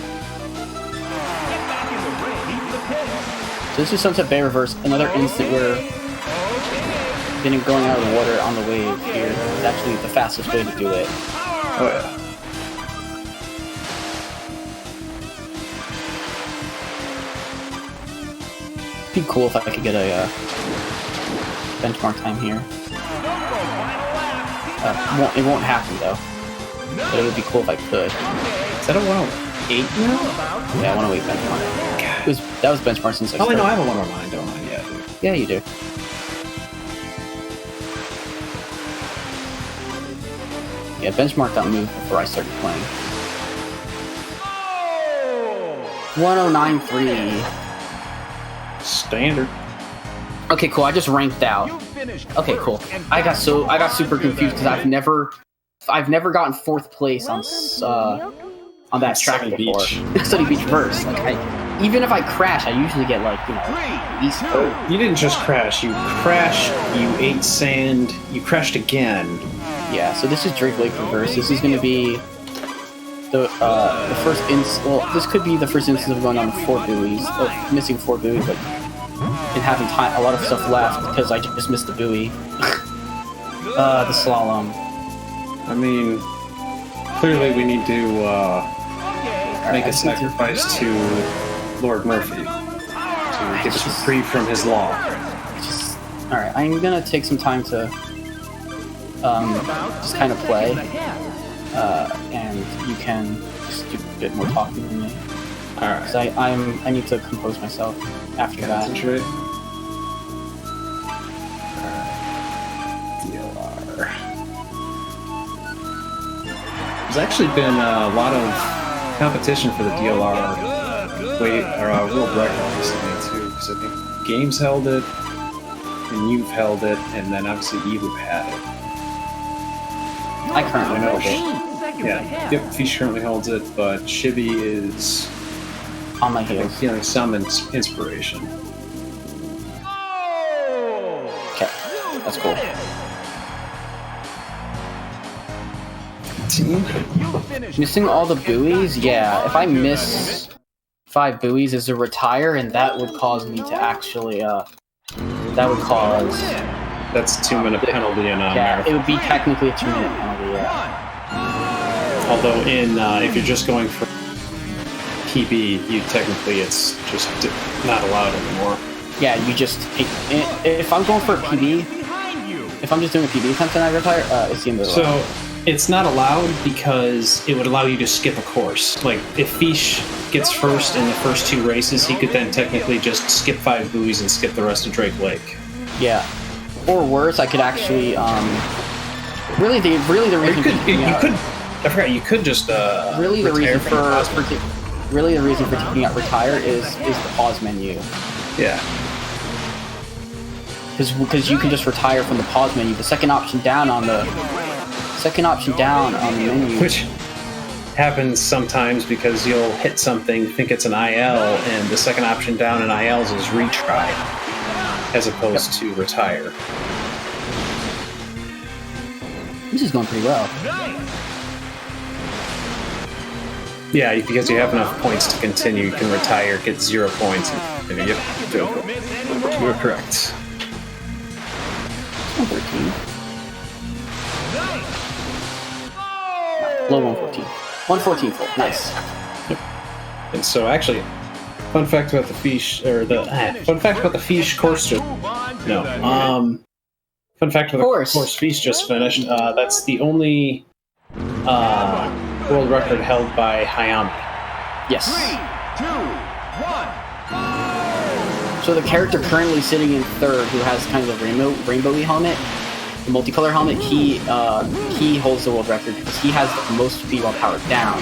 So this is Sunset Bay Reverse, another instant where then going out of the water on the wave here is actually the fastest way to do it. Oh yeah. It'd be cool if I could get a benchmark time here. It won't happen though. But it would be cool if I could. Is that a 108 now? Yeah, 108 benchmark. That was benchmark since I Oh, started. I know I have a 109, don't I? Yeah. Yeah, you do. Yeah, benchmark that move before I started playing. 1093. Standard. Okay, cool. I just ranked out. Okay, cool. I got super confused because I've never gotten 4th place on that track Sunny before. Beach. Sunny Beach Verse. Like, even if I crash, I usually get like, you know, at least 3rd. You didn't just crash. You crashed. You ate sand. You crashed again. Yeah. So this is Drake Lake Reverse. This is going to be the first well, this could be the first instance of going on 4 buoys, missing 4 buoys, like, and having a lot of stuff left because I just missed the buoy. The slalom. I mean, clearly we need to make a sacrifice to Lord Murphy to get us free from his law. Alright, I'm gonna take some time to just kind of play, and you can just do a bit more talking than me. Alright. Because I need to compose myself after that. Concentrate. DLR. There's actually been a lot of competition for the DLR world record recently too, because I think Games held it, and you've held it, and then obviously Evu had it. I currently hold it Yeah, yep, Fish currently holds it, but Shibby is on my heels. feeling some inspiration. Okay, that's cool. Missing all the buoys? Yeah, if I miss 5 buoys is a retire, and that would cause me to actually, that would cause... That's a 2-minute penalty in a Yeah, marathon. it would be technically a 2-minute penalty, yeah. Although if you're just going for PB, it's just not allowed anymore. Yeah, you just... If I'm going for a PB, if I'm just doing a PB attempt and I retire, it's the end of the line. So it's not allowed because it would allow you to skip a course. Like, if Fish gets first in the first 2 races, he could then technically just skip 5 buoys and skip the rest of Drake Lake. Yeah. Or worse, I could actually, really the reason you could just really the retire reason from the pause menu. really the reason for taking out retire is the pause menu. Yeah. Because you can just retire from the pause menu. The second option down on the menu. Which happens sometimes because you'll hit something, think it's an IL, and the second option down in ILs is retry, as opposed to retire. This is going pretty well. Yeah, because you have enough points to continue, you can retire, get 0 points, and yep, you're correct. 113. Low 114. 114 full. Nice. Yep. And so, actually, fun fact about the Fish course. Fun fact about the course Fish just finished. That's the only world record held by Hayami. Yes. 3, 2, 1. So the character currently sitting in 3rd, who has kind of a rainbowy helmet, the multicolor helmet, he holds the world record because he has the most speed while powered down.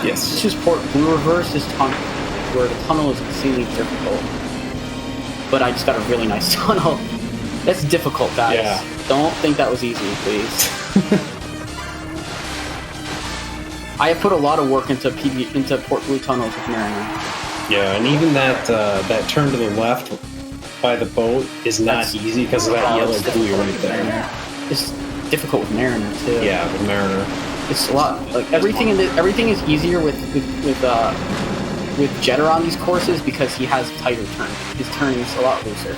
Yes. This is Port Blue Reverse, where the tunnel is extremely difficult. But I just got a really nice tunnel. That's difficult, guys. Yeah. Don't think that was easy, please. I have put a lot of work into Port Blue tunnels with Mariner. Yeah, and even that turn to the left by the boat is not easy because of that yellow buoy right there. It's difficult with Mariner too. Yeah, with Mariner. It's a lot like everything is easier with Jetter on these courses because he has tighter turn. His turn is a lot looser.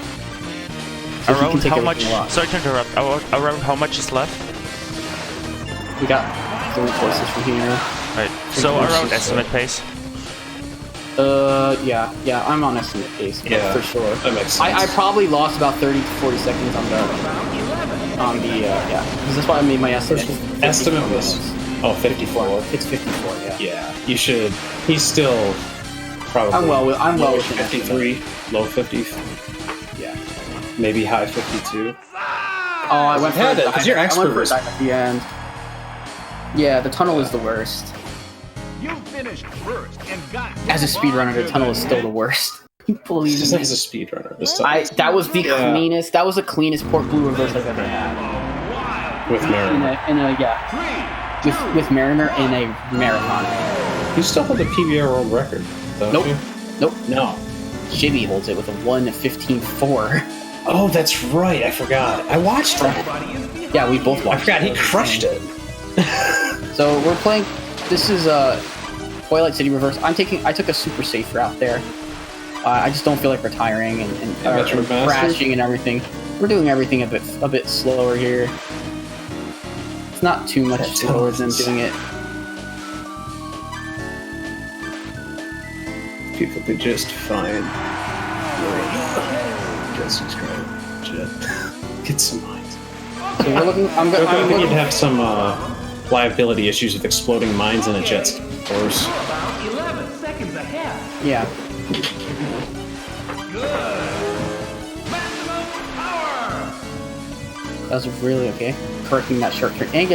So he can Around take how everything much? a lot. Sorry to interrupt. Around how much is left? We got 3 courses from here. Right. So around estimate pace. Yeah, I'm on estimate pace, Yeah, for sure. that makes sense. I probably lost about 30 to 40 seconds on the yeah, because that's why I made my estimate. Estimate was 54. It's 54, yeah. Yeah, you should. He's still probably. I'm well low within 53, low 50, Yeah. maybe high 52. Oh, I went for had a it, dive. 'cause you're I went for a expert. dive at the end. Yeah, the tunnel is the worst. You finished first and got. As a speedrunner, the tunnel is still the worst. Believe Just me. as a speedrunner, this time That was the Yeah. cleanest. That was the cleanest port blue reverse I've ever had. with Mariner. With Mariner in a marathon. You still hold the PBR world record, don't Nope. you? Nope. No. Jimmy holds it with a 1:15.4. Oh, that's right. I forgot. I watched that. Yeah, we both I watched. forgot. He crushed it. So we're playing. This is Twilight City Reverse. I took a super safe route there. I just don't feel like retiring and Metro Masters? crashing and everything. We're doing everything a bit slower here. It's not too much That's slower than nice. doing it. People could just find Get subscribe. Jet. Get some mines. So we're looking. I think you'd looking. have some liability issues with exploding mines in a jet ski course. About 11 seconds ahead. Yeah. Good. Maximum power. That was really okay. Correcting that short turn and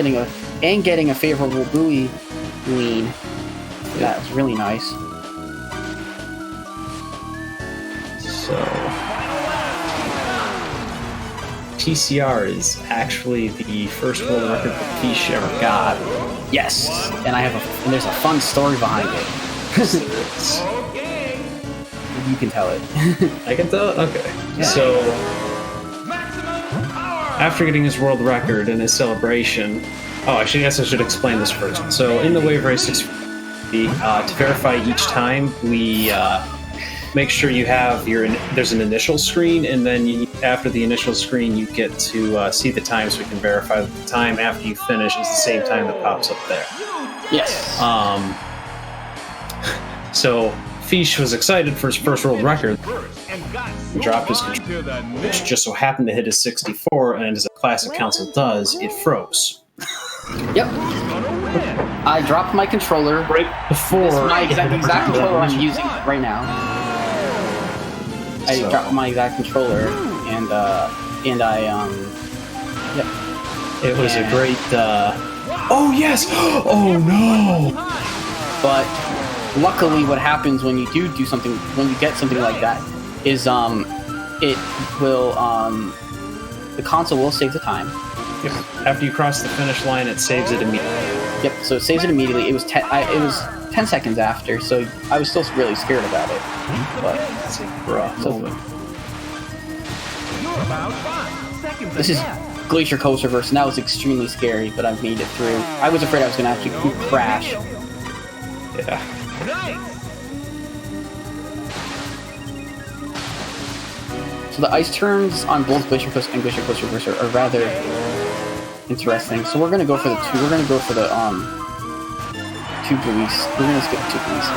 getting a favorable buoy lean. That was really nice. So TCR is actually the first world record that Feesh ever got. Yes, and there's a fun story behind it. Okay. You can tell it. I can tell. Okay. Yeah. So Maximum power. after getting his world record and his celebration, I guess I should explain this first. So in the wave races, to verify each time, we make sure you have there's an initial screen, and then after the initial screen, you get to see the time, so we can verify that the time after you finish is the same time that pops up there. Yes. So Feesh was excited for his first world record, First and got He dropped his to the which next. just so happened to hit his 64, and as a classic console does, it froze. Yep. I dropped my controller. Right before This is my it hit exact the controller I'm button. using right now. I So- dropped my exact controller, and I yep. It was a Yeah. great. Oh yes! Oh no! But luckily, what happens when you do something, when you get something like that, is it will the console will save the time. Yep. After you cross the finish line, it saves it immediately. Yep. So it saves it immediately. It was 10 seconds after, so I was still really scared about it. But That's a rough So- moment. You're about 5 seconds this is ahead. Glacier Coast Reverse, and that was extremely scary, but I've made it through. I was afraid I was going to actually crash. Yeah. Nice. So the ice turns on both Glacier Coast and Glacier Coast Reverse are rather interesting. So we're going to go for the two. We're going to go for the two buoys. We're going to skip 2 buoys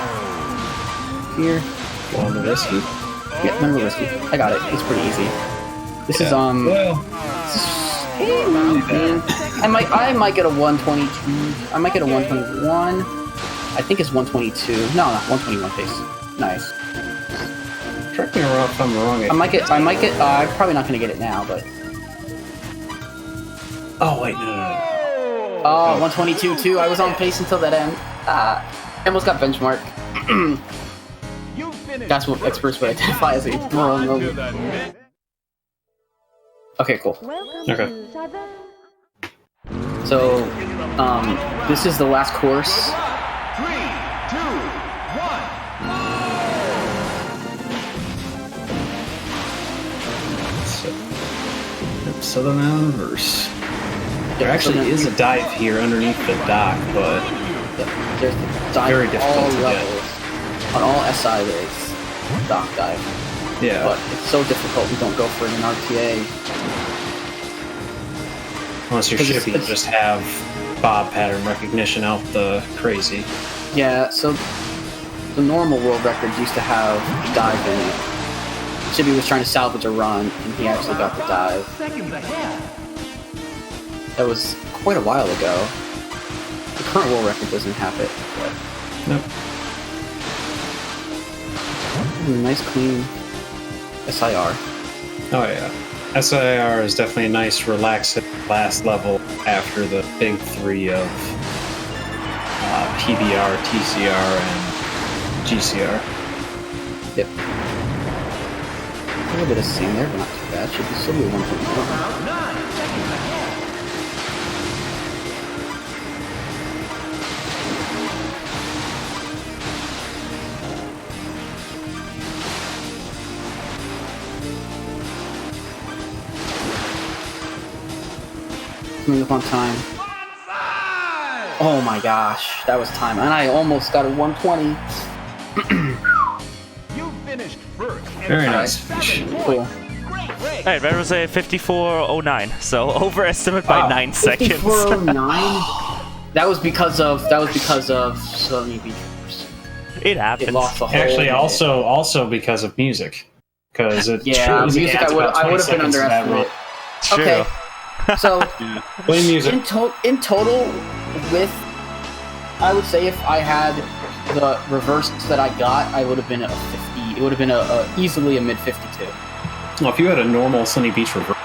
here. On the risky. Yeah, remember risky. I got it. It's pretty easy. This is Well, man. I might get a 122. I might get a 121. I think it's 122. No, 121 pace. Nice. correct me if I'm wrong. I might get. I'm probably not gonna get it now, but. Oh wait, no. Oh, 122 too. I was on pace until that end. I almost got benchmark. You finished That's what experts would identify as a moral to moment. the next. Okay, cool. Welcome Okay. to Southern. So, this is the last course. 3, 2, 1. Southern Island Reverse. There actually is a dive here underneath the dock, but There's the dive Very on difficult all to get. levels. On all SI there's dock dive. Yeah. But it's so difficult. We don't go for it in RTA. Unless you're Because shipping, it's- just have bob pattern recognition out the crazy. Yeah, so the normal world record used to have dive in it. Chibi was trying to salvage a run, and he actually got the dive. Seconds ahead. That was quite a while ago. The current world record doesn't have it, but Nope. nice clean SIR. Oh yeah. SIR is definitely a nice, relaxing last level after the big three of PBR, TCR, and GCR. Yep. A little bit of sand there, but not too bad. Should be still be 1.1. Round 9. Seconds ahead. Coming up on time. Oh my gosh, that was time. And I almost got a 120. You finished first. and Very by nice. 7 points. Cool. Great race. Alright, that was a 54.09, so overestimate by 9 seconds. 5409? That was because of Sony Beachers. It It happens. lost the whole Actually, minute. also because of music. Because it Yeah, music adds about I 20 would have been seconds to that underestimated. True. Okay, so run. Play music. in total, with I would say if I had the reverse that I got, I would have been a 50. It would have been easily a mid 52. Well, if you had a normal Sunny Beach reverse,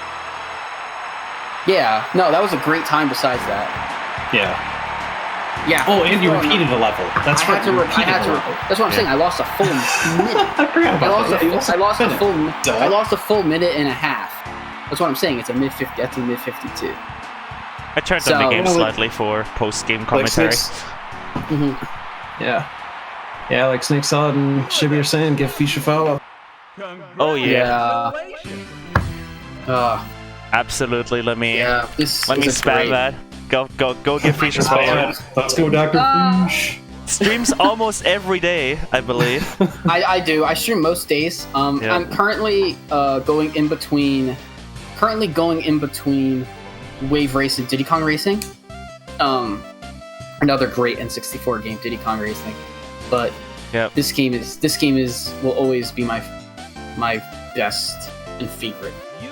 Yeah, no, that was a great time. Besides that, yeah. yeah. Oh, and you 5409. repeated a level. That's I right. had to. you I had repeated to. a level. That's what I'm Yeah. saying. I lost a full minute. I forgot I about lost, that. a, You lost I lost a minute. full. Duh. I lost a full minute and a half. That's what I'm saying. It's a mid 50. That's a mid 52. I turned So- on the game Well, slightly for post-game Like commentary. Snakes, Mm-hmm. yeah. Yeah, like Snake Solid and Shibby are saying, give Fish a follow. Oh yeah, Congratulations. absolutely. Let me This let me is a spam great- that. Go give Fish a follow. Let's go, Dr. Fish. Streams almost every day, I believe. I do. I stream most days. Yeah. I'm currently going in between. Currently going in between Wave Race and Diddy Kong Racing. Another great N64 game, Diddy Kong Racing. But Yep. this game will always be my best and favorite. You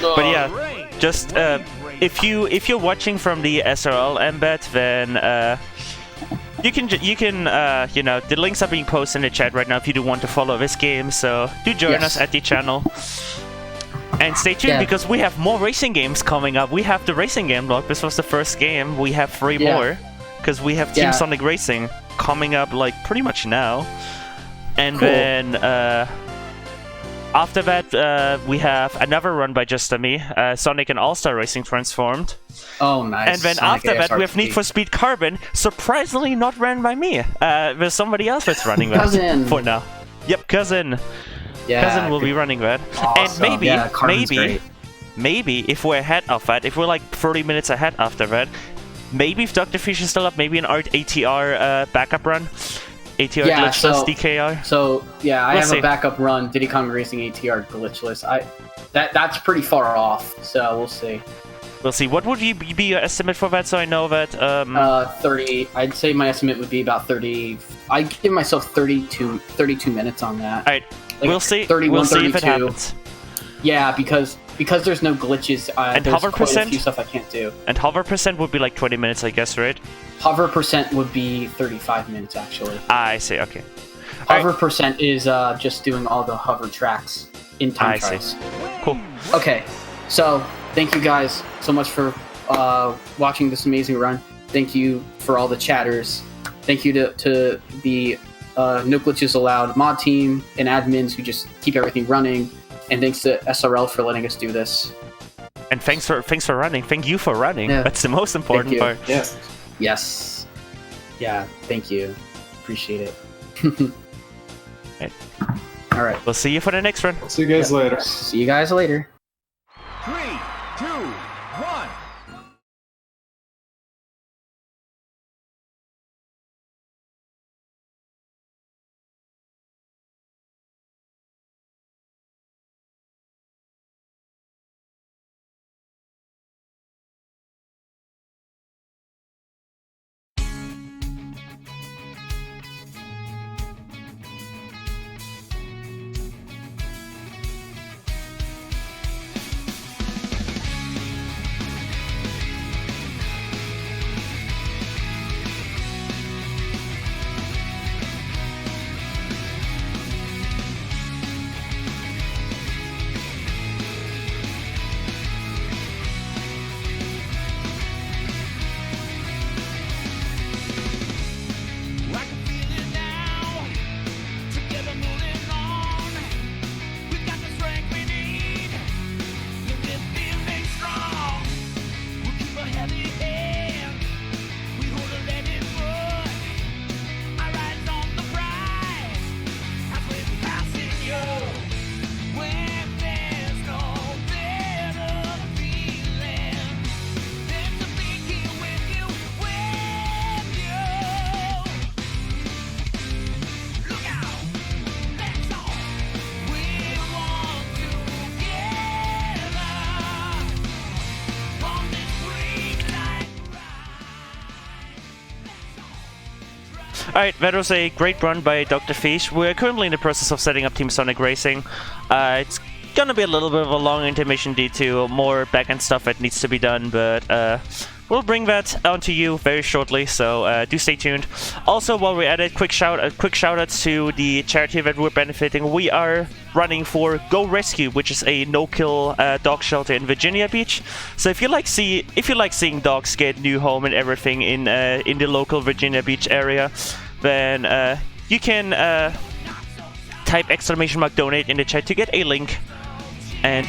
are But yeah, great. just if you're watching from the SRL embed, then you can you know, the links are being posted in the chat right now if you do want to follow this game. So do join Yes. us at the channel. And stay tuned Yeah. because we have more racing games coming up. We have the racing game block. This was the first game. We have 3 Yeah. more because we have Team Yeah. Sonic Racing coming up like pretty much now. And Cool. then after that, we have another run by Just Me, Sonic and All-Star Racing Transformed. Oh, nice. And then Sonic after that, we have ASRP. Need for Speed Carbon, surprisingly not ran by me. There's somebody else that's running that Cousin. for now. Yep, Cousin. Yeah, Cousin will be running that. Awesome. And maybe, Yeah, Carbon's great. maybe if we're ahead of that, if we're like 30 minutes ahead after that, maybe if Dr. Fish is still up, maybe an ATR backup run. ATR Yeah, glitchless so- DKR. So yeah, I We'll have see. a backup run, Diddy Kong Racing ATR glitchless. That's pretty far off, so we'll see. We'll see. What would be your estimate for that? So I know that. 30. I'd say my estimate would be about 30. I'd give myself 32 minutes on that. Alright, Like we'll see. 31, We'll see if it 32. happens. Yeah, because there's no glitches. And there's hover quite a percent? few stuff I can't do. And hover percent would be like 20 minutes, I guess, right? Hover percent would be 35 minutes actually. I see. Okay. Hover percent is just doing all the hover tracks in time I see. trials. Cool. Okay, so thank you guys so much for watching this amazing run. Thank you for all the chatters. Thank you to the No Glitches Allowed mod team and admins who just keep everything running. And thanks to SRL for letting us do this. And thanks for running. Thank you for running. Yeah. That's the most important you. part. Yes. Yes. Yeah, thank you. Appreciate it. Right. All right. We'll see you for the next run. See you guys later. See you guys later. 3, 2, 1. Alright, that was a great run by doctorfeesh. We're currently in the process of setting up Team Sonic Racing. It's gonna be a little bit of a long intermission due to more back-end stuff that needs to be done, but we'll bring that onto you very shortly, so do stay tuned. Also, while we're at it, quick shout outs to the charity that we're benefiting. We are running for Go Rescue, which is a no-kill dog shelter in Virginia Beach. So if you like seeing dogs get new home and everything in the local Virginia Beach area, then you can type !donate in the chat to get a link. And